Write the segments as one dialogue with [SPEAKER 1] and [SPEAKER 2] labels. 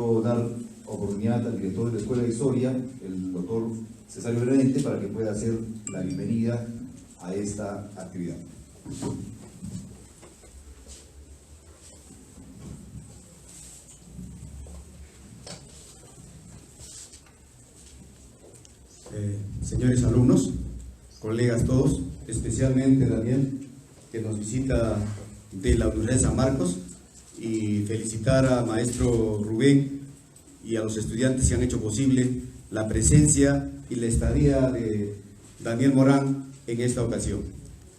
[SPEAKER 1] Quiero dar oportunidad al director de la Escuela de Historia, el doctor Cesario Benavente, para que pueda hacer la bienvenida a esta actividad.
[SPEAKER 2] Señores alumnos, colegas todos, especialmente Daniel, que nos visita de la Universidad de San Marcos, y felicitar a maestro Rubén y a los estudiantes que han hecho posible la presencia y la estadía de Daniel Morán en esta ocasión.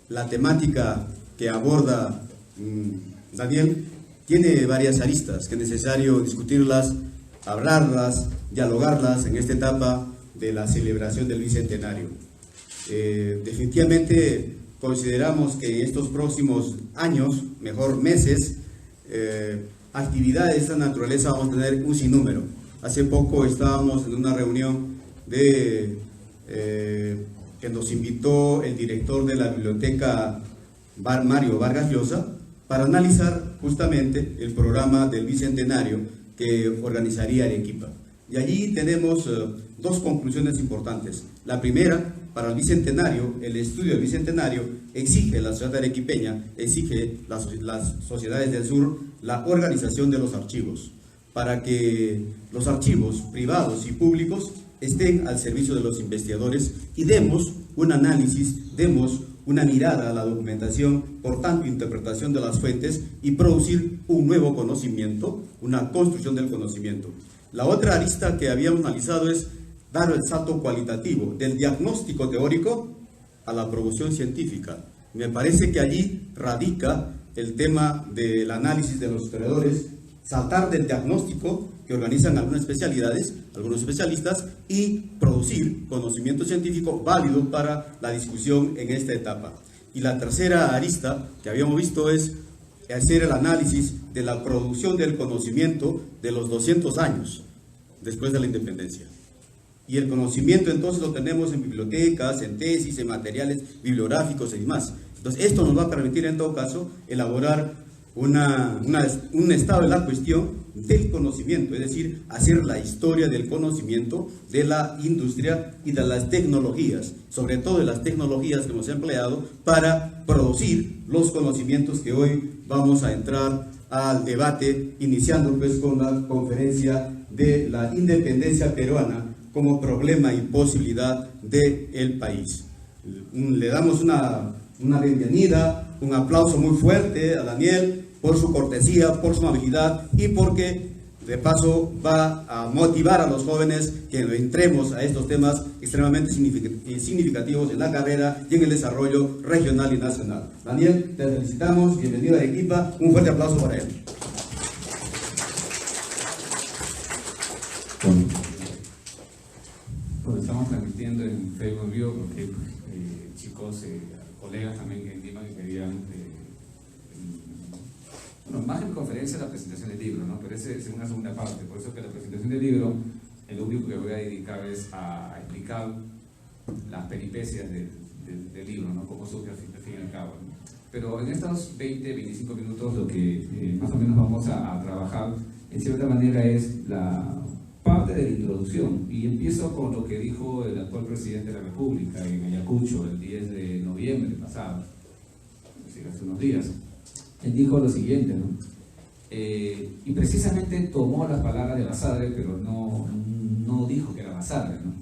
[SPEAKER 2] La temática que aborda Daniel tiene varias aristas que es necesario discutirlas, hablarlas, dialogarlas en esta etapa de la celebración del Bicentenario. Definitivamente consideramos que en estos próximos años, mejor meses, actividades de esta naturaleza vamos a tener un sinnúmero. Hace poco estábamos en una reunión que nos invitó el director de la biblioteca Mario Vargas Llosa para analizar justamente el programa del Bicentenario que organizaría Arequipa. Y allí tenemos dos conclusiones importantes. La primera, para el Bicentenario, el estudio del Bicentenario exige la sociedad arequipeña, exige las sociedades del sur, la organización de los archivos, para que los archivos privados y públicos estén al servicio de los investigadores y demos un análisis, demos una mirada a la documentación, por tanto interpretación de las fuentes y producir un nuevo conocimiento, una construcción del conocimiento. La otra arista que habíamos analizado es dar el salto cualitativo del diagnóstico teórico a la producción científica. Me parece que allí radica el tema del análisis de los historiadores, saltar del diagnóstico que organizan algunas especialidades, algunos especialistas, y producir conocimiento científico válido para la discusión en esta etapa. Y la tercera arista que habíamos visto es hacer el análisis de la producción del conocimiento de los 200 años después de la independencia. Y el conocimiento entonces lo tenemos en bibliotecas, en tesis, en materiales bibliográficos y demás. Entonces esto nos va a permitir en todo caso elaborar un estado de la cuestión del conocimiento, es decir, hacer la historia del conocimiento, de la industria y de las tecnologías, sobre todo de las tecnologías que hemos empleado para producir los conocimientos que hoy vamos a entrar al debate, iniciando pues con la conferencia de la independencia peruana como problema y posibilidad del país. Le damos una bienvenida, un aplauso muy fuerte a Daniel por su cortesía, por su amabilidad y porque de paso va a motivar a los jóvenes que entremos a estos temas extremadamente significativos en la carrera y en el desarrollo regional y nacional. Daniel, te felicitamos, bienvenido a Arequipa, un fuerte aplauso para él.
[SPEAKER 3] Bueno, estamos transmitiendo en Facebook Vivo porque chicos, colegas también que entiendan que querían, bueno, más en conferencia la presentación del libro, ¿no? Pero esa es una segunda parte, por eso que la presentación del libro, lo único que voy a dedicar es a explicar las peripecias del libro, ¿no? Cómo surge al fin y al cabo, ¿no? Pero en estos 20-25 minutos lo que más o menos vamos a trabajar, en cierta manera, es la parte de la introducción, y empiezo con lo que dijo el actual presidente de la República en Ayacucho el 10 de noviembre pasado, es decir, hace unos días. Él dijo lo siguiente, ¿no? Y precisamente tomó las palabras de Basadre, pero no dijo que era Basadre, ¿no?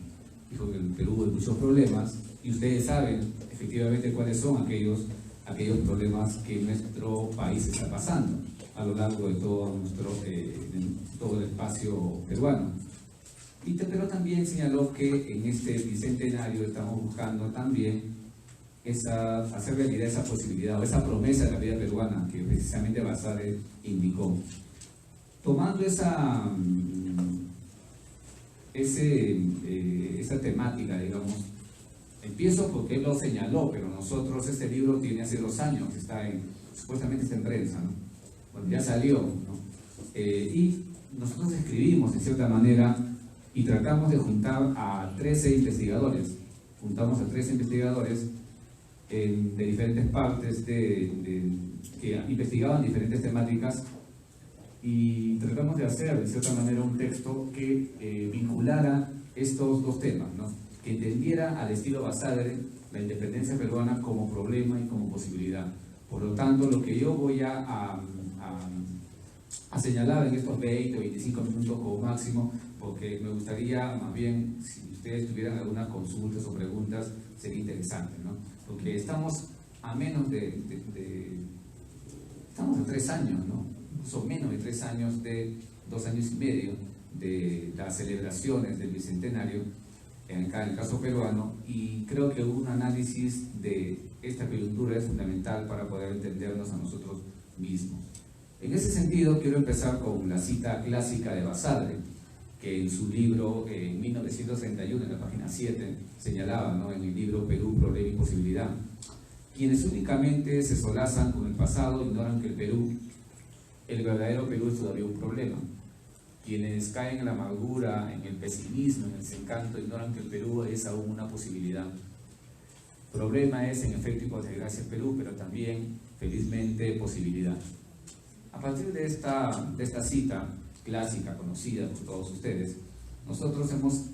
[SPEAKER 3] Dijo que el Perú hay muchos problemas, y ustedes saben efectivamente cuáles son aquellos problemas que nuestro país está pasando a lo largo de todo el espacio peruano. Pero también señaló que en este bicentenario estamos buscando también hacer realidad esa posibilidad o esa promesa de la vida peruana que precisamente Basadre indicó. Tomando esa temática, digamos, empiezo porque él lo señaló, pero nosotros este libro tiene hace 2 años, supuestamente está en prensa, ¿no? Bueno, ya salió, ¿no? Y nosotros escribimos en cierta manera y tratamos de juntar a 13 investigadores. Juntamos a 13 investigadores de diferentes partes que investigaban diferentes temáticas y tratamos de hacer de cierta manera un texto que vinculara estos dos temas, ¿no? Que entendiera al estilo Basadre la independencia peruana como problema y como posibilidad. Por lo tanto, lo que yo voy a señalar en estos 20 o 25 minutos como máximo, porque me gustaría más bien, si ustedes tuvieran algunas consultas o preguntas, sería interesante, ¿no? Porque estamos a menos estamos a 3 años, ¿no? Son menos de 3 años, de 2 años y medio de las celebraciones del Bicentenario, acá en el caso peruano, y creo que un análisis de esta coyuntura es fundamental para poder entendernos a nosotros mismos. En ese sentido, quiero empezar con la cita clásica de Basadre, que en su libro, en 1931, en la página 7, señalaba, ¿no? En el libro Perú, Problema y Posibilidad: quienes únicamente se solazan con el pasado ignoran que el verdadero Perú es todavía un problema. Quienes caen en la amargura, en el pesimismo, en el desencanto, ignoran que el Perú es aún una posibilidad. Problema es, en efecto y por desgracia, Perú, pero también, felizmente, posibilidad. A partir de esta cita clásica, conocida por todos ustedes, nosotros hemos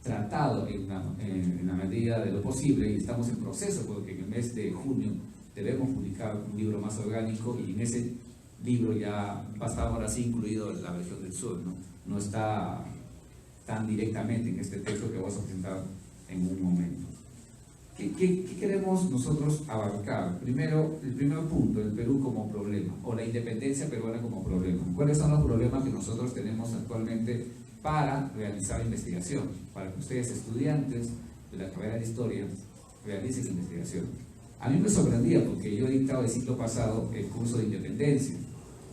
[SPEAKER 3] tratado en la medida de lo posible, y estamos en proceso porque en el mes de junio debemos publicar un libro más orgánico, y en ese libro ya va a estar ahora sí incluido la región del sur, no está tan directamente en este texto que vamos a presentar en un momento. ¿Qué queremos nosotros abarcar? Primero, el primer punto, el Perú como problema, o la independencia peruana como problema. ¿Cuáles son los problemas que nosotros tenemos actualmente para realizar investigación? Para que ustedes, estudiantes de la carrera de Historia, realicen investigación. A mí me sorprendía porque yo he dictado el ciclo pasado el curso de Independencia.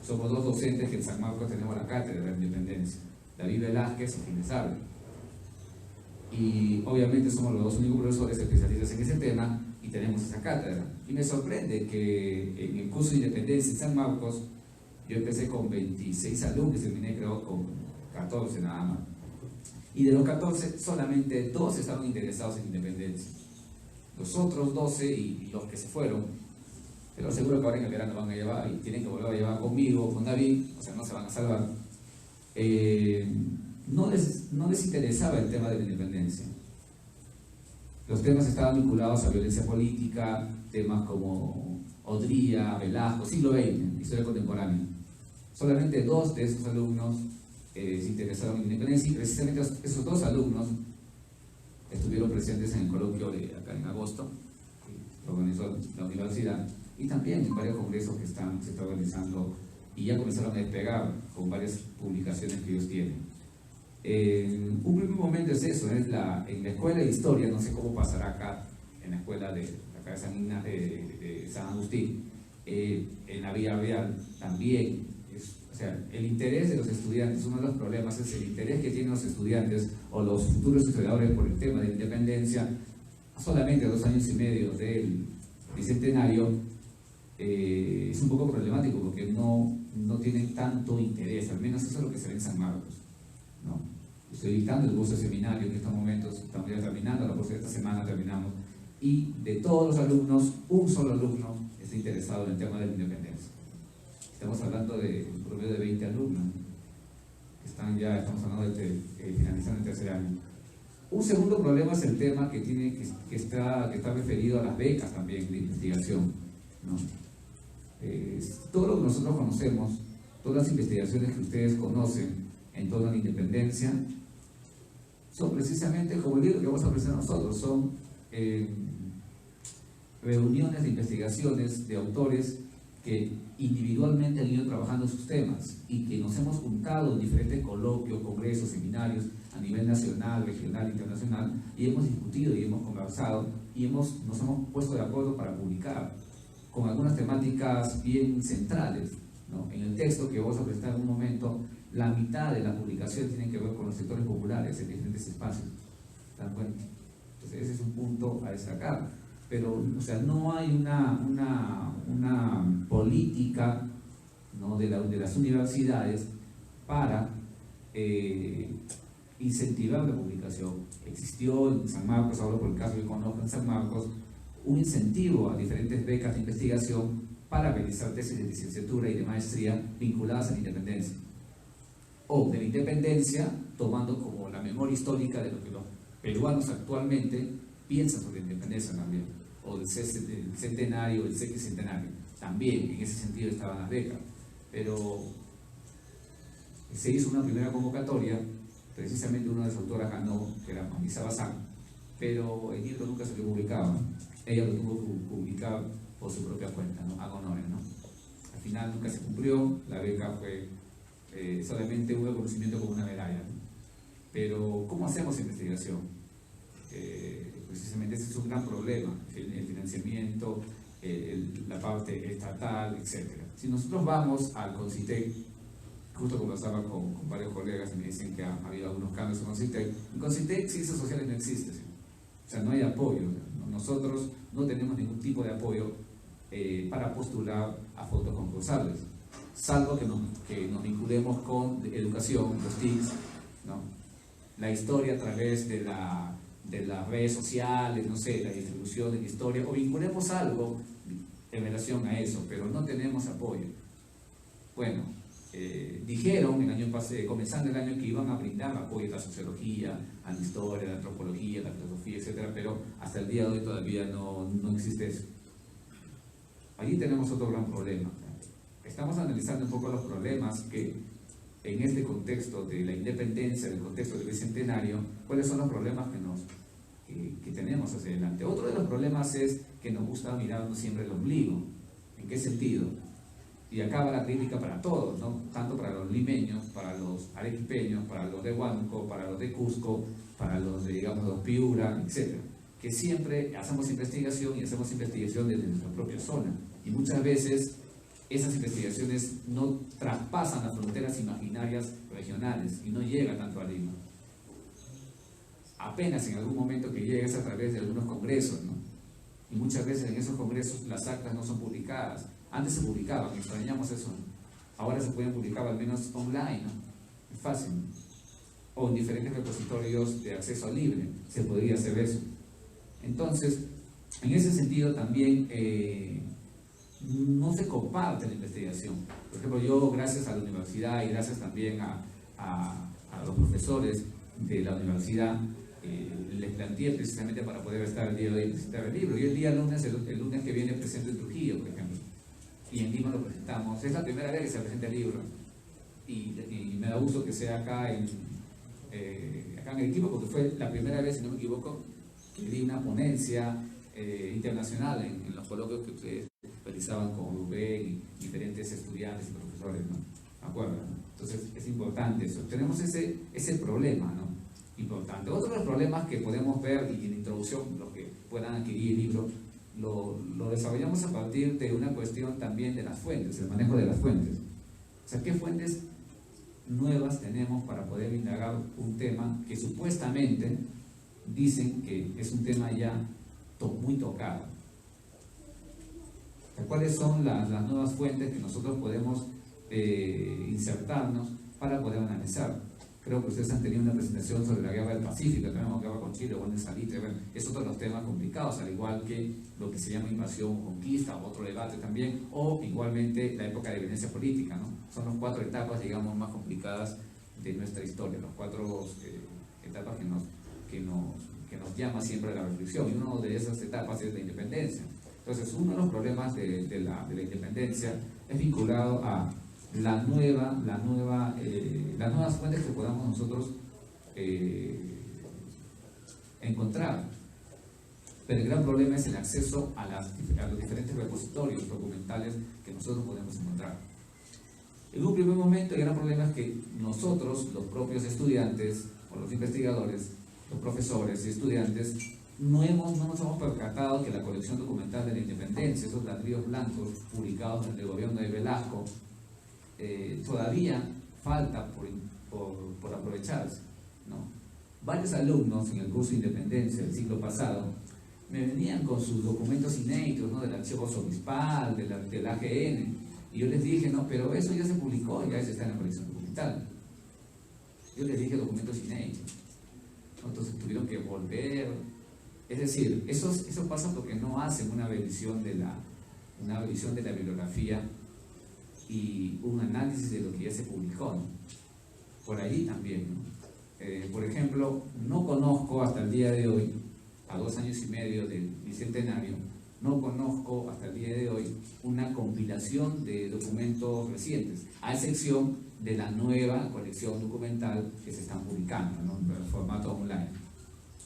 [SPEAKER 3] Somos 2 docentes que en San Marcos tenemos la cátedra de la Independencia, David Velázquez y Ginés Arbe. Y obviamente somos los 2 únicos profesores especialistas en ese tema y tenemos esa cátedra. Y me sorprende que en el curso de Independencia en San Marcos yo empecé con 26 alumnos y terminé creo con 14 nada más. Y de los 14 solamente 2 estaban interesados en independencia. Los otros 12 y los que se fueron, pero seguro que ahora en el verano van a llevar y tienen que volver a llevar conmigo, con David, o sea, no se van a salvar. No les interesaba el tema de la independencia. Los temas estaban vinculados a violencia política, temas como Odría, Velasco, siglo XX, historia contemporánea. Solamente 2 de esos alumnos se interesaron en la independencia, y precisamente esos 2 alumnos estuvieron presentes en el coloquio de acá en agosto, que organizó la universidad, y también en varios congresos que se están organizando y ya comenzaron a despegar con varias publicaciones que ellos tienen. Un primer momento es eso, en la escuela de historia, no sé cómo pasará acá, en la escuela de San Agustín, en la Vía Real también, o sea, el interés de los estudiantes, uno de los problemas es el interés que tienen los estudiantes o los futuros historiadores por el tema de la independencia. Solamente 2 años y medio del Bicentenario es un poco problemático porque no tienen tanto interés, al menos eso es lo que se ve en San Marcos, ¿no? Estoy dictando el curso de seminario en estos momentos, estamos ya terminando, la próxima semana terminamos, y de todos los alumnos, un solo alumno está interesado en el tema de la independencia. Estamos hablando de un promedio de 20 alumnos que estamos hablando de finalizando el 3er año. Un segundo problema es el tema que está referido a las becas también de investigación, ¿no? Todo lo que nosotros conocemos, todas las investigaciones que ustedes conocen en torno a la independencia, son precisamente como el libro que vamos a presentar nosotros, son reuniones de investigaciones de autores que individualmente han ido trabajando sus temas y que nos hemos juntado en diferentes coloquios, congresos, seminarios a nivel nacional, regional, internacional, y hemos discutido y hemos conversado y nos hemos puesto de acuerdo para publicar con algunas temáticas bien centrales, ¿no? En el texto que vamos a presentar en un momento, la mitad de la publicación tiene que ver con los sectores populares en diferentes espacios. ¿Se dan cuenta? Entonces ese es un punto a destacar. Pero, o sea, no hay una política, ¿no?, de las universidades para incentivar la publicación. Existió en San Marcos, ahora por el caso que conozco en San Marcos, un incentivo a diferentes becas de investigación para realizar tesis de licenciatura y de maestría vinculadas a la independencia. O de la independencia, tomando como la memoria histórica de lo que los peruanos actualmente piensan sobre la independencia también, o del centenario, del sexentenario. También en ese sentido estaban las becas. Pero se hizo una primera convocatoria, precisamente una de las autoras ganó, que era Mamisa Bazán, pero el libro nunca salió publicado. Ella lo tuvo que publicar por su propia cuenta, ¿no? Ad honorem, ¿no? Al final nunca se cumplió, la beca fue solamente un reconocimiento como una medalla, ¿no? Pero ¿cómo hacemos investigación? Precisamente ese es un gran problema, el financiamiento, la parte estatal, etc. Si nosotros vamos al CONCITEC, justo conversaba con varios colegas y me dicen que ha habido algunos cambios en CONCITEC. En CONCITEC ciencias sociales no existe, ¿sí? O sea, no hay apoyo. Nosotros no tenemos ningún tipo de apoyo para postular a fondos concursables, salvo que nos vinculemos con educación, los TICs, ¿no? La historia a través de las redes sociales, no sé, la distribución de la historia, o vinculemos algo en relación a eso, pero no tenemos apoyo. Bueno, dijeron el año pasado, comenzando el año, que iban a brindar apoyo a la sociología, a la historia, a la antropología, a la filosofía, etcétera, pero hasta el día de hoy todavía no existe eso. Allí tenemos otro gran problema. Estamos analizando un poco los problemas que en este contexto de la independencia, del contexto del bicentenario, cuáles son los problemas que tenemos hacia adelante. Otro de los problemas es que nos gusta mirarnos siempre el ombligo. ¿En qué sentido? Y acá va la crítica para todos, ¿no? Tanto para los limeños, para los arequipeños, para los de Huánuco, para los de Cusco, para los de, digamos, los Piura, etc. Que siempre hacemos investigación y hacemos investigación desde nuestra propia zona. Y muchas veces esas investigaciones no traspasan las fronteras imaginarias regionales y no llegan tanto a Lima. Apenas en algún momento que llega es a través de algunos congresos, ¿no? Y muchas veces en esos congresos las actas no son publicadas. Antes se publicaban, extrañamos eso, ¿no? Ahora se pueden publicar al menos online, ¿no? Es fácil, ¿no? O en diferentes repositorios de acceso libre se podría hacer eso. Entonces, en ese sentido también no se comparte la investigación. Por ejemplo, yo, gracias a la universidad y gracias también a los profesores de la universidad, les planteé precisamente para poder estar el día de hoy y presentar el libro. Y el día lunes, el lunes que viene presento en Trujillo, por ejemplo, y en Lima lo presentamos. Es la primera vez que se presenta el libro y me da gusto que sea acá en el equipo, porque fue la primera vez, si no me equivoco, que di una ponencia internacional en los coloquios que ustedes realizaban con Rubén y diferentes estudiantes y profesores, ¿no? ¿De acuerdo? Entonces es importante eso. Tenemos ese problema, ¿no? Importante. Otro de los problemas que podemos ver, y en la introducción, los que puedan adquirir el libro, lo desarrollamos a partir de una cuestión también de las fuentes, el manejo de las fuentes. O sea, ¿qué fuentes nuevas tenemos para poder indagar un tema que supuestamente dicen que es un tema ya muy tocado? ¿Cuáles son las nuevas fuentes que nosotros podemos insertarnos para poder analizar? Creo que ustedes han tenido una presentación sobre la guerra del Pacífico, tenemos guerra con Chile, bueno, Salitre, bueno, es otro de los temas complicados, al igual que lo que se llama invasión o conquista, otro debate también, o igualmente la época de violencia política, ¿no? Son las 4 etapas, digamos, más complicadas de nuestra historia, las 4 etapas que nos llama siempre a la reflexión, y una de esas etapas es la independencia. Entonces, uno de los problemas de la independencia es vinculado a las nuevas fuentes que podamos nosotros encontrar. Pero el gran problema es el acceso a los diferentes repositorios documentales que nosotros podemos encontrar. En un primer momento, el gran problema es que nosotros, los propios estudiantes, o los investigadores, los profesores y estudiantes, no nos hemos percatado que la colección documental de la independencia, esos ladrillos blancos publicados en el gobierno de Velasco, todavía falta por aprovecharse, ¿no? Varios alumnos en el curso de Independencia del siglo pasado me venían con sus documentos inéditos, ¿no? Del archivo obispal, del AGN, y yo les dije, no, pero eso ya se publicó, ya está en la colección documental. Yo les dije documentos inéditos, ¿no? Entonces tuvieron que volver. Es decir, eso pasa porque no hacen una revisión de una visión de la bibliografía y un análisis de lo que ya se publicó, ¿no? Por allí también, ¿no? Por ejemplo, no conozco hasta el día de hoy, a 2 años y medio del bicentenario, no conozco hasta el día de hoy una compilación de documentos recientes, a excepción de la nueva colección documental que se están publicando, ¿no? En formato online,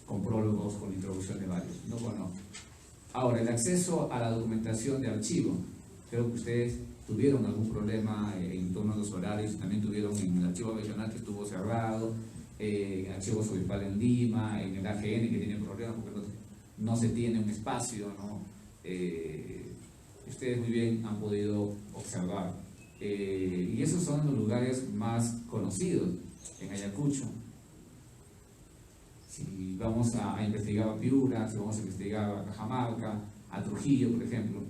[SPEAKER 3] con prólogos, con introducción de varios. No conozco. Ahora, el acceso a la documentación de archivo, creo que ustedes tuvieron algún problema en torno a los horarios, también tuvieron en el archivo regional que estuvo cerrado, en el archivo obispal en Lima, en el AGN que tiene problemas porque no se tiene un espacio, ¿no? Ustedes muy bien han podido observar. Y esos son los lugares más conocidos en Ayacucho. Si vamos a investigar a Piura, si vamos a investigar a Cajamarca, a Trujillo, por ejemplo,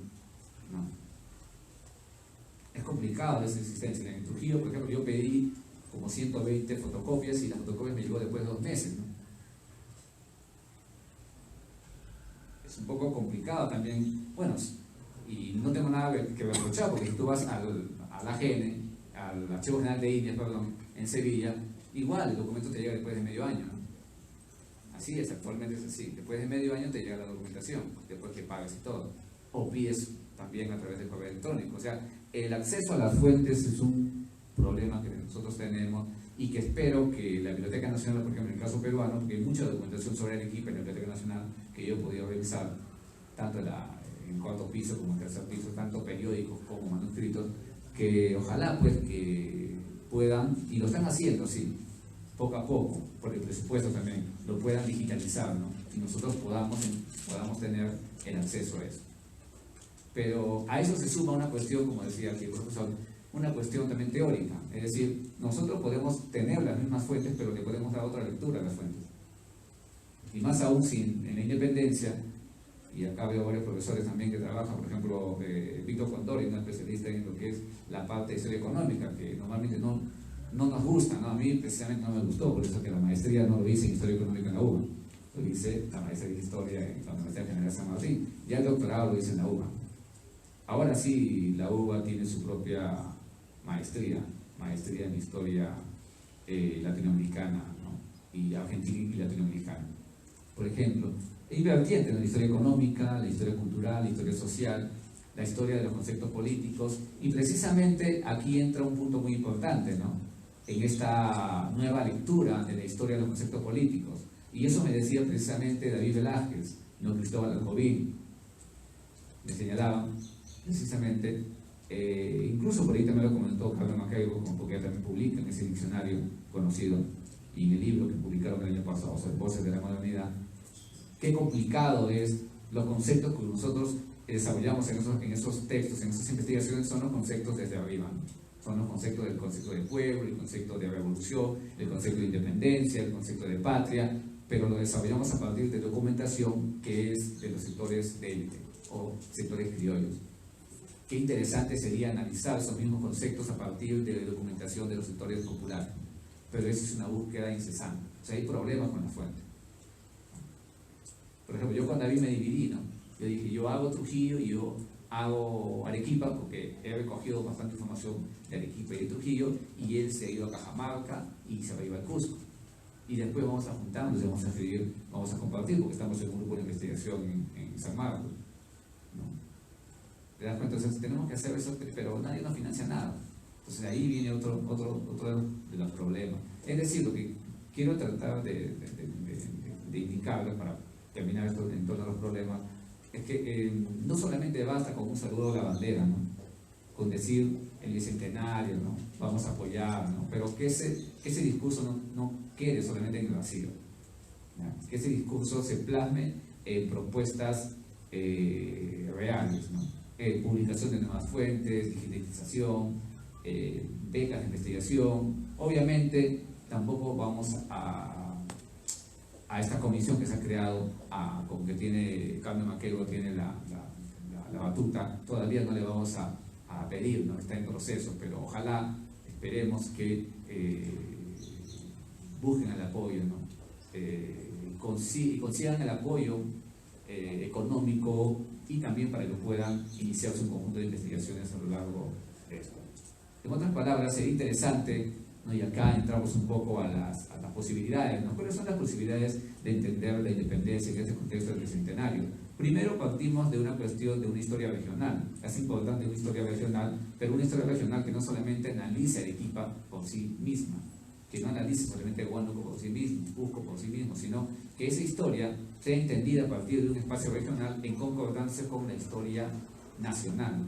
[SPEAKER 3] no. Es complicado esa existencia. En Trujillo, por ejemplo, yo pedí como 120 fotocopias y las fotocopias me llegó después de 2 meses, ¿no? Es un poco complicado también. Bueno, y no tengo nada que reprochar, porque si tú vas al AGN, al Archivo General de Indias, perdón, en Sevilla, igual el documento te llega después de medio año, ¿no? Así es, actualmente es así. Después de medio año te llega la documentación, después que pagas y todo. O pides también a través del correo electrónico. O sea, el acceso a las fuentes es un problema que nosotros tenemos y que espero que la Biblioteca Nacional, por ejemplo, en el caso peruano, porque hay mucha documentación sobre Arequipa en la Biblioteca Nacional que yo he podido revisar, tanto en cuarto piso como en tercer piso, tanto periódicos como manuscritos, que ojalá pues que puedan, y lo están haciendo, sí, poco a poco, por el presupuesto también, lo puedan digitalizar, ¿no? Y nosotros podamos tener el acceso a eso. Pero a eso se suma una cuestión, como decía aquí el profesor, una cuestión también teórica, es decir, nosotros podemos tener las mismas fuentes, pero le podemos dar otra lectura a las fuentes. Y más aún si en la independencia, y acá veo varios profesores también que trabajan, por ejemplo, Víctor Condori, un especialista en lo que es la parte de historia económica, que normalmente no nos gusta, ¿no? A mí precisamente no me gustó, por eso que la maestría no lo hice en historia económica en la UBA, lo hice la maestría de historia en la Universidad General San Martín, ya el doctorado lo hice en la UBA. Ahora sí, la UBA tiene su propia maestría en historia latinoamericana, ¿no? Y argentina y latinoamericana. Por ejemplo, hay vertientes en la historia económica, la historia cultural, la historia social, la historia de los conceptos políticos, y precisamente aquí entra un punto muy importante, ¿no? En esta nueva lectura de la historia de los conceptos políticos. Y eso me decía precisamente David Velázquez, no Cristóbal Aljovín. Me señalaban precisamente, incluso por ahí también lo comentó Carlos Maquego, porque ella también publica en ese diccionario conocido y en el libro que publicaron el año pasado, o sea, Voces de la Modernidad, qué complicado es los conceptos que nosotros desarrollamos en esos textos, en esas investigaciones, son los conceptos desde arriba, ¿no? Son los conceptos del concepto de pueblo, el concepto de revolución, el concepto de independencia, el concepto de patria, pero lo desarrollamos a partir de documentación que es de los sectores de élite o sectores criollos. Qué interesante sería analizar esos mismos conceptos a partir de la documentación de los sectores populares, pero eso es una búsqueda incesante, o sea, hay problemas con la fuente. Por ejemplo, yo con David me dividí, ¿no? Yo dije, yo hago Trujillo y yo hago Arequipa, porque he recogido bastante información de Arequipa y de Trujillo, y él se ha ido a Cajamarca y se va a ir al Cusco. Y después vamos a juntarnos y vamos a escribir, vamos a compartir, porque estamos en un grupo de investigación en San Marcos, ¿no? ¿Te das cuenta? Entonces tenemos que hacer eso, pero nadie nos financia nada. Entonces ahí viene otro de los problemas. Es decir, lo que quiero tratar de indicarles para terminar esto en torno a los problemas, es que no solamente basta con un saludo a la bandera, ¿no? Con decir el bicentenario, ¿no? Vamos a apoyar, ¿no? Pero que ese discurso no quede solamente en el vacío, ¿no? Que ese discurso se plasme en propuestas reales, ¿no? Publicación de nuevas fuentes, digitalización, becas de investigación. Obviamente tampoco vamos a esta comisión que se ha creado, como que tiene Carmen Maquego, tiene la batuta, todavía no le vamos a pedir, ¿no? Está en proceso, pero ojalá, esperemos que busquen el apoyo, ¿no? Consigan el apoyo económico y también para que puedan iniciarse un conjunto de investigaciones a lo largo de esto. En otras palabras, sería interesante, ¿no? Y acá entramos un poco a las posibilidades, ¿no? ¿Cuáles son las posibilidades de entender la independencia en este contexto del bicentenario? Primero partimos de una cuestión de una historia regional. Es importante una historia regional, pero una historia regional que no solamente analice a Arequipa por sí misma, que no analice solamente Huánuco por sí mismo, Cusco por sí mismo, sino que esa historia sea entendida a partir de un espacio regional en concordancia con la historia nacional.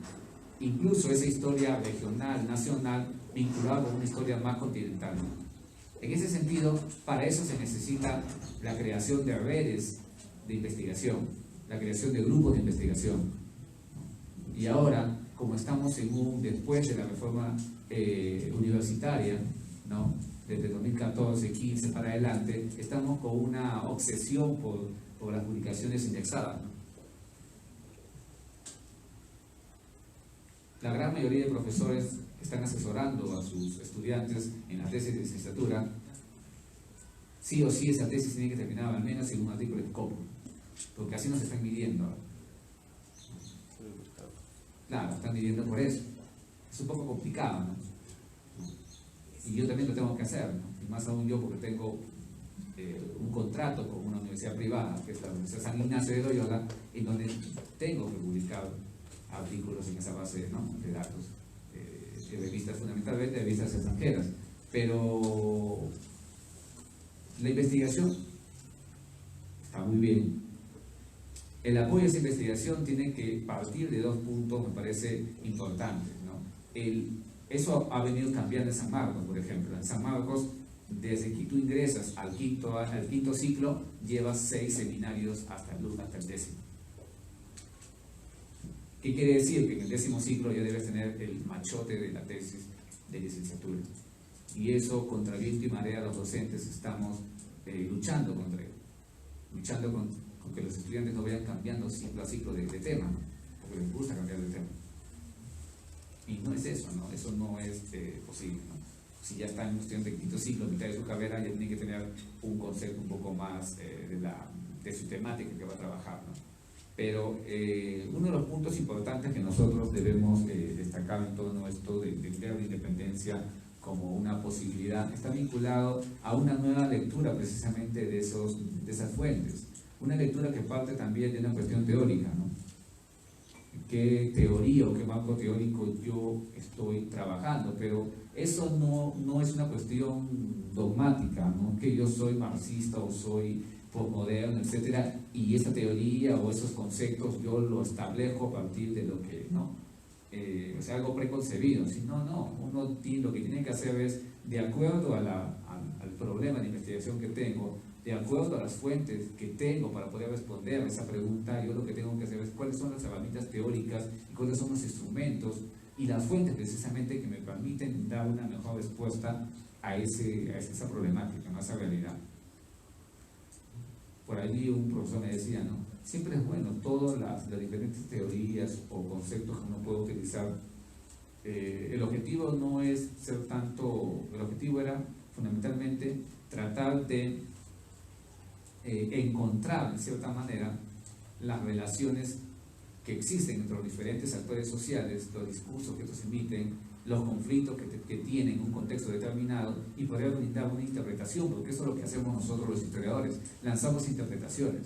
[SPEAKER 3] Incluso esa historia regional, nacional, vinculada con una historia más continental. En ese sentido, para eso se necesita la creación de redes de investigación, la creación de grupos de investigación. Y ahora, como estamos después de la reforma universitaria, ¿no? Desde 2014, 15 para adelante, estamos con una obsesión por las publicaciones indexadas, ¿no? La gran mayoría de profesores que están asesorando a sus estudiantes en la tesis de licenciatura, sí o sí esa tesis tiene que terminar al menos en un artículo de Scopus, porque así nos están midiendo. Claro, están midiendo por eso. Es un poco complicado, ¿no? Y yo también lo tengo que hacer, ¿no? Y más aún yo porque tengo un contrato con una universidad privada, que es la Universidad San Ignacio de Loyola, en donde tengo que publicar artículos en esa base, ¿no? De datos, de revistas, fundamentalmente de revistas extranjeras. Pero la investigación está muy bien. El apoyo a esa investigación tiene que partir de dos puntos, me parece, importantes, ¿no? Eso ha venido cambiando en San Marcos, por ejemplo. En San Marcos, desde que tú ingresas al quinto ciclo, llevas 6 seminarios hasta el 10º. ¿Qué quiere decir? Que en el 10º ciclo ya debes tener el machote de la tesis de licenciatura. Y eso, contra viento y marea, los docentes estamos luchando contra ello. Luchando con que los estudiantes no vayan cambiando ciclo a ciclo de tema, ¿no? Porque les gusta cambiar de tema. Y no es eso, ¿no? Eso no es posible, ¿no? Si ya está en un estudiante de quinto ciclo, mitad de su carrera, ya tiene que tener un concepto un poco más de su temática que va a trabajar, ¿no? Pero uno de los puntos importantes que nosotros debemos destacar en torno a esto de ver la independencia como una posibilidad está vinculado a una nueva lectura precisamente de esas fuentes. Una lectura que parte también de una cuestión teórica, ¿no? ¿Qué teoría o qué marco teórico yo estoy trabajando? Pero eso no es una cuestión dogmática, ¿no? Que yo soy marxista o soy postmoderno, etcétera, y esta teoría o esos conceptos yo lo establezco a partir de lo que, ¿no? O sea, algo preconcebido, sino, uno lo que tiene que hacer es, de acuerdo al problema de investigación que tengo, de acuerdo a las fuentes que tengo para poder responder a esa pregunta, yo lo que tengo que hacer es cuáles son las herramientas teóricas y cuáles son los instrumentos y las fuentes precisamente que me permiten dar una mejor respuesta a esa problemática, a esa realidad. Por ahí un profesor me decía, ¿no? Siempre es bueno todas las diferentes teorías o conceptos que uno puede utilizar. El objetivo no es ser tanto, el objetivo era fundamentalmente tratar de encontrar, de cierta manera, las relaciones que existen entre los diferentes actores sociales, los discursos que estos emiten, los conflictos que tienen un contexto determinado y poder brindar una interpretación, porque eso es lo que hacemos nosotros los historiadores, lanzamos interpretaciones,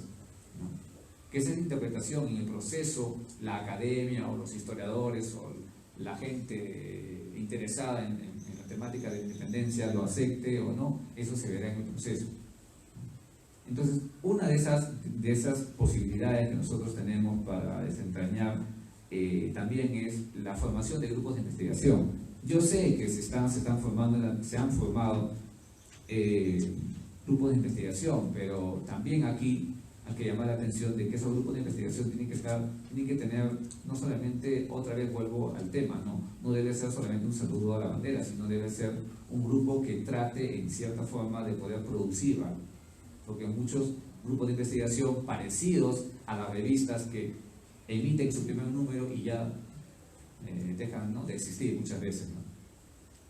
[SPEAKER 3] ¿no? Que esa interpretación en el proceso, la academia o los historiadores o la gente interesada en la temática de la independencia lo acepte o no, eso se verá en el proceso. Entonces, una de esas posibilidades que nosotros tenemos para desentrañar también es la formación de grupos de investigación. Yo sé que se han formado grupos de investigación, pero también aquí hay que llamar la atención de que esos grupos de investigación tienen que tener, no solamente, otra vez vuelvo al tema, no debe ser solamente un saludo a la bandera, sino debe ser un grupo que trate en cierta forma de poder producir algo. Porque muchos grupos de investigación parecidos a las revistas que emiten su primer número y ya dejan, ¿no?, de existir muchas veces, ¿no?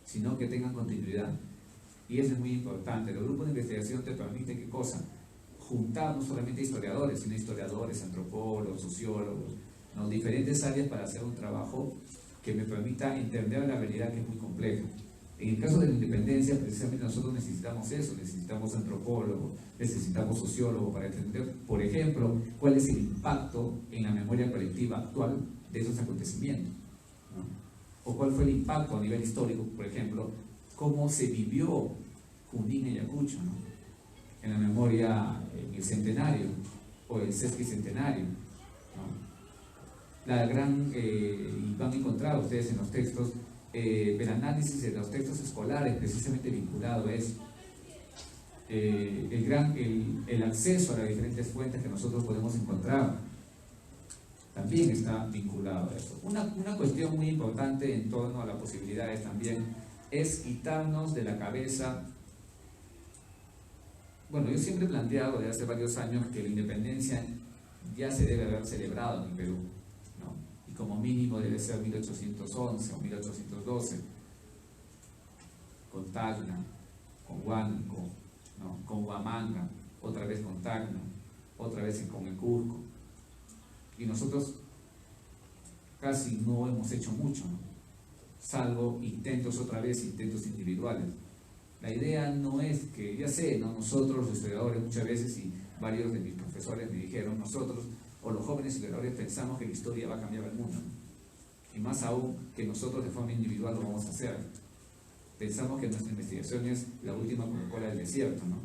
[SPEAKER 3] Sino que tengan continuidad. Y eso es muy importante. Los grupos de investigación te permiten, ¿qué cosa? juntar no solamente historiadores, sino historiadores, antropólogos, sociólogos, ¿no? Diferentes áreas para hacer un trabajo que me permita entender la realidad, que es muy compleja. En el caso de la independencia, precisamente nosotros necesitamos eso, necesitamos antropólogos, necesitamos sociólogos para entender, por ejemplo, cuál es el impacto en la memoria colectiva actual de esos acontecimientos, ¿no? O cuál fue el impacto a nivel histórico, por ejemplo, cómo se vivió Junín y Ayacucho, ¿no? En la memoria, en el centenario o el sesquicentenario, ¿no? La gran, y van a encontrar ustedes en los textos, el análisis de los textos escolares precisamente vinculado a eso, el acceso a las diferentes fuentes que nosotros podemos encontrar también está vinculado a eso. Una cuestión muy importante en torno a las posibilidades también es quitarnos de la cabeza. Bueno, yo siempre he planteado desde hace varios años que la independencia ya se debe haber celebrado en el Perú, ¿no? Y como mínimo debe ser 1811 o 1812, con Tacna, con Huánuco, ¿no? Con Huamanga, otra vez con Tacna, otra vez con el Cusco. Y nosotros casi no hemos hecho mucho, ¿no? Salvo intentos individuales. La idea no es que, ya sé, ¿no? Nosotros los historiadores muchas veces, y varios de mis profesores me dijeron, nosotros o los jóvenes historiadores pensamos que la historia va a cambiar el mundo, ¿no? Y más aún que nosotros de forma individual lo vamos a hacer. Pensamos que nuestra investigación es la última Coca-Cola del desierto, ¿no?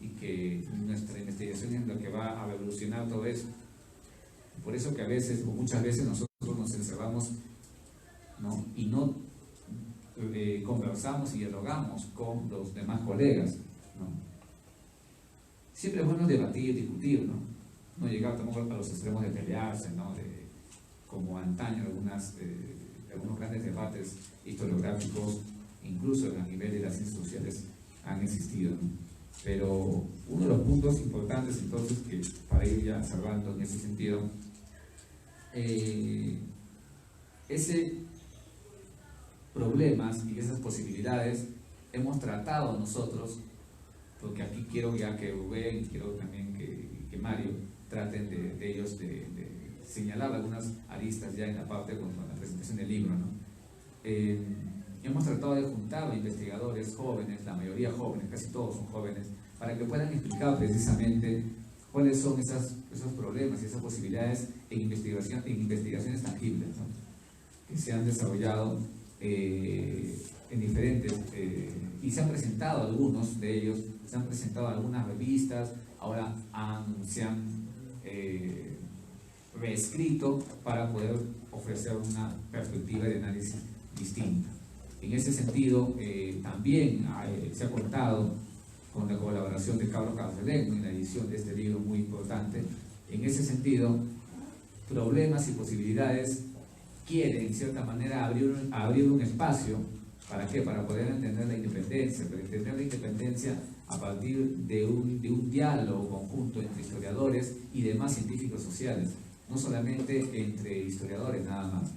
[SPEAKER 3] Y que nuestra investigación es lo que va a revolucionar todo eso. Por eso que a veces, o muchas veces, nosotros nos encerramos, ¿no? Y no conversamos y dialogamos con los demás colegas, ¿no? Siempre es bueno debatir, discutir, no llegar tampoco a los extremos de pelearse, ¿no? Como antaño algunos grandes debates historiográficos, incluso a nivel de las ciencias sociales, han existido, ¿no? Pero uno de los puntos importantes, entonces, que para ir ya cerrando en ese sentido, ese problemas y esas posibilidades hemos tratado nosotros, porque aquí quiero ya que Rubén y quiero también que Mario traten de ellos de señalar algunas aristas ya en la parte con la presentación del libro, ¿no? Hemos tratado de juntar a investigadores jóvenes, la mayoría jóvenes, casi todos son jóvenes, para que puedan explicar precisamente cuáles son esos problemas y esas posibilidades en investigaciones tangibles, ¿no? Que se han desarrollado en diferentes, y se han presentado algunos de ellos, se han presentado algunas revistas, ahora se han reescrito para poder ofrecer una perspectiva de análisis distinta. En ese sentido, también se ha contado con la colaboración de Carlos Carcelén en la edición de este libro muy importante. En ese sentido, problemas y posibilidades quiere en cierta manera abrir un espacio. ¿Para qué? Para poder entender la independencia, para entender la independencia a partir de un diálogo conjunto entre historiadores y demás científicos sociales, no solamente entre historiadores nada más.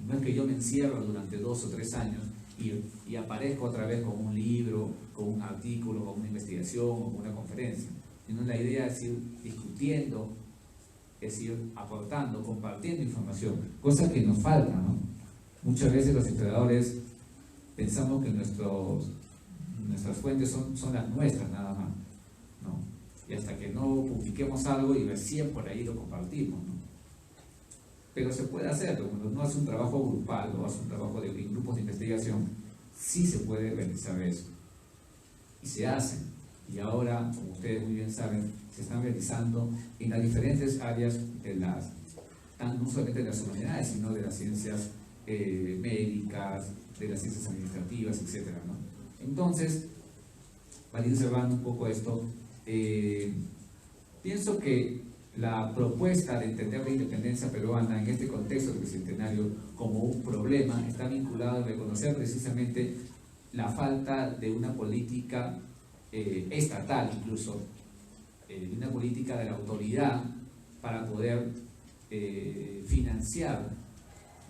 [SPEAKER 3] No es que yo me encierro durante 2 o 3 años y aparezco otra vez con un libro, con un artículo, con una investigación o con una conferencia, sino la idea es ir discutiendo, es ir aportando, compartiendo información, cosa que nos falta, ¿no? Muchas veces los historiadores pensamos que nuestras fuentes son las nuestras nada más, ¿no? Y hasta que no publiquemos algo y recién por ahí lo compartimos, ¿no? Pero se puede hacerlo, cuando uno hace un trabajo grupal o hace un trabajo en grupos de investigación, sí se puede realizar eso. Y se hacen. Y ahora, como ustedes muy bien saben, se están realizando en las diferentes áreas no solamente de las humanidades, sino de las ciencias médicas, de las ciencias administrativas, etc., ¿no? Entonces, para ir cerrando un poco esto, pienso que la propuesta de entender la independencia peruana en este contexto del bicentenario como un problema está vinculado a reconocer precisamente la falta de una política estatal, incluso una política de la autoridad para poder financiar,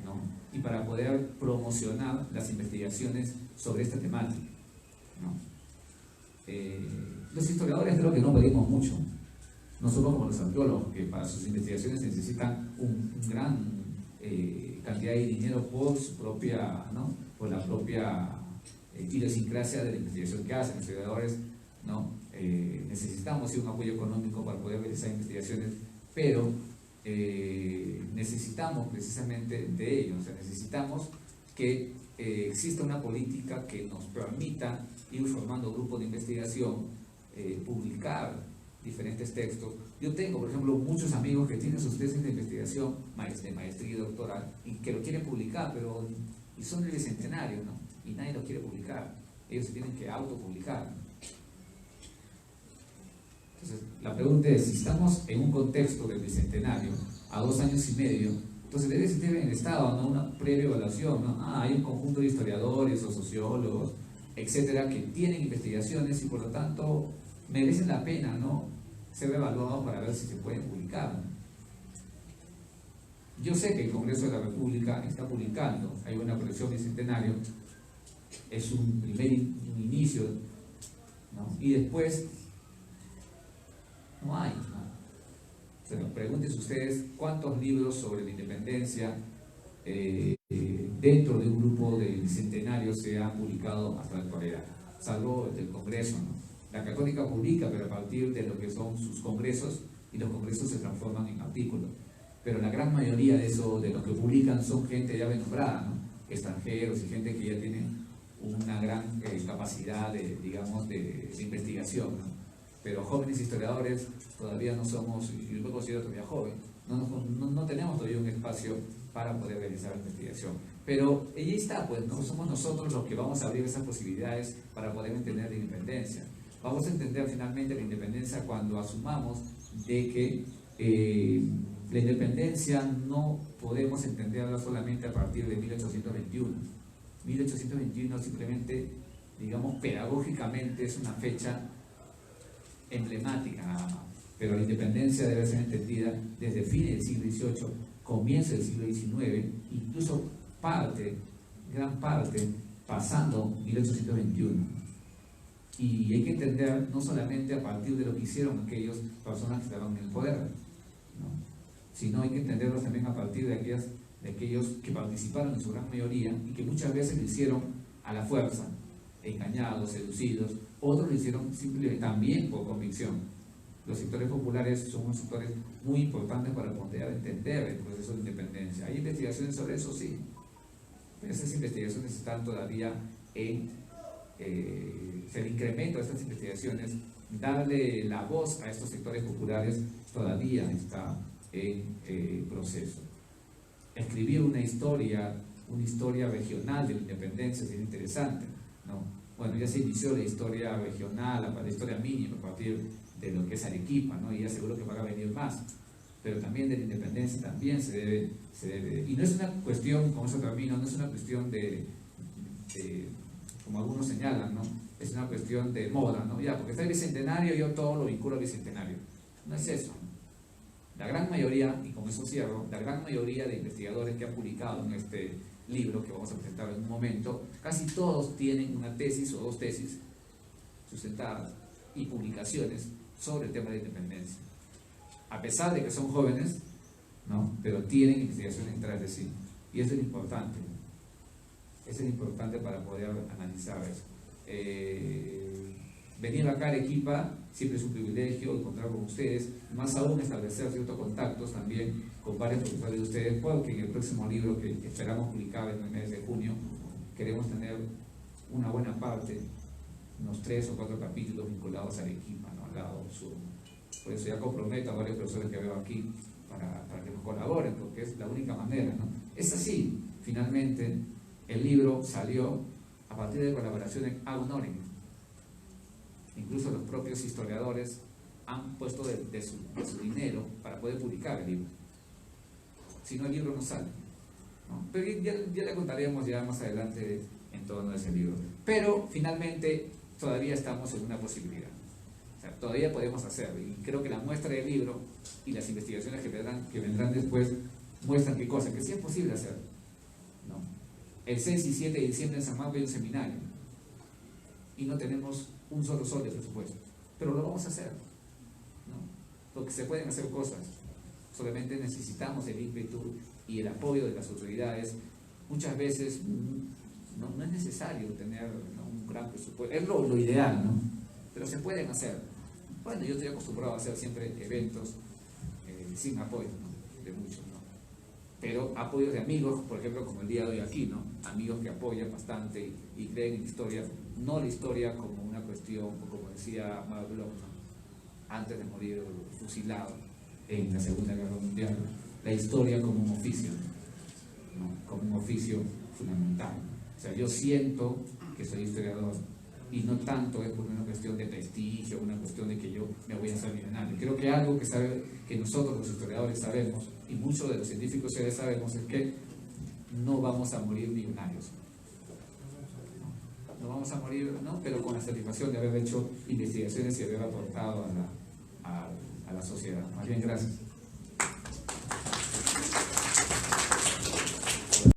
[SPEAKER 3] ¿no? Y para poder promocionar las investigaciones sobre esta temática, ¿no? Los historiadores creo que no pedimos mucho, somos como los arqueólogos, que para sus investigaciones necesitan un gran cantidad de dinero por su propia, ¿no? Por la propia idiosincrasia de la investigación que hacen. Los historiadores, ¿no? Necesitamos sí, un apoyo económico para poder realizar investigaciones, pero necesitamos precisamente de ello. O sea, necesitamos que exista una política que nos permita ir formando grupos de investigación, publicar diferentes textos. Yo tengo, por ejemplo, muchos amigos que tienen sus tesis de investigación, de maestría y doctoral, y que lo quieren publicar, pero y son del bicentenario, ¿no? Y nadie lo quiere publicar. Ellos se tienen que autopublicar. Entonces, la pregunta es, si estamos en un contexto del bicentenario, a 2 años y medio, entonces debe existir en el Estado, ¿no? Una previa evaluación, ¿no? Hay un conjunto de historiadores o sociólogos, etcétera, que tienen investigaciones y por lo tanto merecen la pena, ¿no? Ser evaluados para ver si se pueden publicar. Yo sé que el Congreso de la República está publicando, hay una colección bicentenario, es un primer inicio, ¿no? Y después no hay, ¿no? O sea, pregúntense ustedes cuántos libros sobre la independencia dentro de un grupo de bicentenarios se han publicado hasta la actualidad, salvo el del Congreso, ¿no? La Católica publica, pero a partir de lo que son sus congresos, y los congresos se transforman en artículos. Pero la gran mayoría de eso, de los que publican, son gente ya nombrada, ¿no? Extranjeros y gente que ya tiene una gran capacidad de, digamos, de investigación, ¿no? Pero jóvenes historiadores todavía no somos, yo me considero todavía joven, no tenemos todavía un espacio para poder realizar investigación. Pero ahí está, pues, ¿no? Somos nosotros los que vamos a abrir esas posibilidades para poder entender la independencia. Vamos a entender finalmente la independencia cuando asumamos de que la independencia no podemos entenderla solamente a partir de 1821. 1821 simplemente, digamos, pedagógicamente es una fecha emblemática nada más, pero la independencia debe ser entendida desde fines del siglo XVIII, comienzo del siglo XIX, incluso gran parte, pasando 1821. Y hay que entender no solamente a partir de lo que hicieron aquellas personas que estaban en el poder, ¿no? Sino hay que entenderlos también a partir de aquellos que participaron en su gran mayoría y que muchas veces lo hicieron a la fuerza, engañados, seducidos. Otros lo hicieron simplemente también por convicción. Los sectores populares son unos sectores muy importantes para poder entender el proceso de independencia. ¿Hay investigaciones sobre eso? Sí. Pero esas investigaciones están todavía el incremento de estas investigaciones, darle la voz a estos sectores populares todavía está en proceso. Escribir una historia regional de la independencia sería interesante, ¿no? Bueno, ya se inició la historia regional, la historia mínima a partir de lo que es Arequipa, ¿no? Y ya seguro que van a venir más, pero también de la independencia también se debe, y no es una cuestión, como eso termino, no es una cuestión de como algunos señalan, ¿no? Es una cuestión de moda, ¿no? Ya, porque está el bicentenario, yo todo lo vinculo al bicentenario. No es eso. La gran mayoría, y con eso cierro, la gran mayoría de investigadores que han publicado en este libro que vamos a presentar en un momento, casi todos tienen una tesis o 2 tesis sustentadas y publicaciones sobre el tema de la independencia. A pesar de que son jóvenes, ¿no? Pero tienen investigaciones detrás de sí. Y eso es importante. Eso es importante para poder analizar eso. Venir acá a Arequipa siempre es un privilegio encontrar con ustedes, más aún establecer ciertos contactos también con varios profesores de ustedes, porque en el próximo libro que esperamos publicar en el mes de junio, queremos tener una buena parte, unos 3 o 4 capítulos vinculados a Arequipa, ¿no? Al lado sur. Por eso ya comprometo a varios profesores que veo aquí para que nos colaboren, porque es la única manera, ¿no? Es así, finalmente. El libro salió a partir de colaboraciones ad honorem. Incluso los propios historiadores han puesto de su dinero para poder publicar el libro. Si no, el libro no sale, ¿no? Pero ya le contaremos ya más adelante en torno a ese libro. Pero finalmente todavía estamos en una posibilidad. O sea, todavía podemos hacerlo. Y creo que la muestra del libro y las investigaciones que vendrán después muestran qué cosa, que sí es posible hacerlo, ¿no? El 6 y 7 de diciembre en San Marcos hay un seminario y no tenemos un solo sol de presupuesto, pero lo vamos a hacer, ¿no? porque se pueden hacer cosas, solamente necesitamos el ímpetu y el apoyo de las autoridades. Muchas veces no es necesario tener, ¿no?, un gran presupuesto, es lo ideal, ¿no? Pero se pueden hacer. Bueno, yo estoy acostumbrado a hacer siempre eventos sin apoyo, ¿no?, de muchos, ¿no? Pero apoyos de amigos, por ejemplo, como el día de hoy aquí, ¿no? Amigos que apoyan bastante y creen en la historia, no la historia como una cuestión, como decía Mark Bloch, ¿no?, antes de morir fusilado en la Segunda Guerra Mundial, la historia como un oficio, ¿no?, como un oficio fundamental. O sea, yo siento que soy historiador y no tanto es por una cuestión de prestigio, una cuestión de que yo me voy a hacer millonario. Creo que algo que nosotros los historiadores sabemos, y muchos de los científicos sabemos, es que no vamos a morir millonarios. No vamos a morir, ¿no?, pero con la satisfacción de haber hecho investigaciones y haber aportado a la sociedad. Más bien, gracias.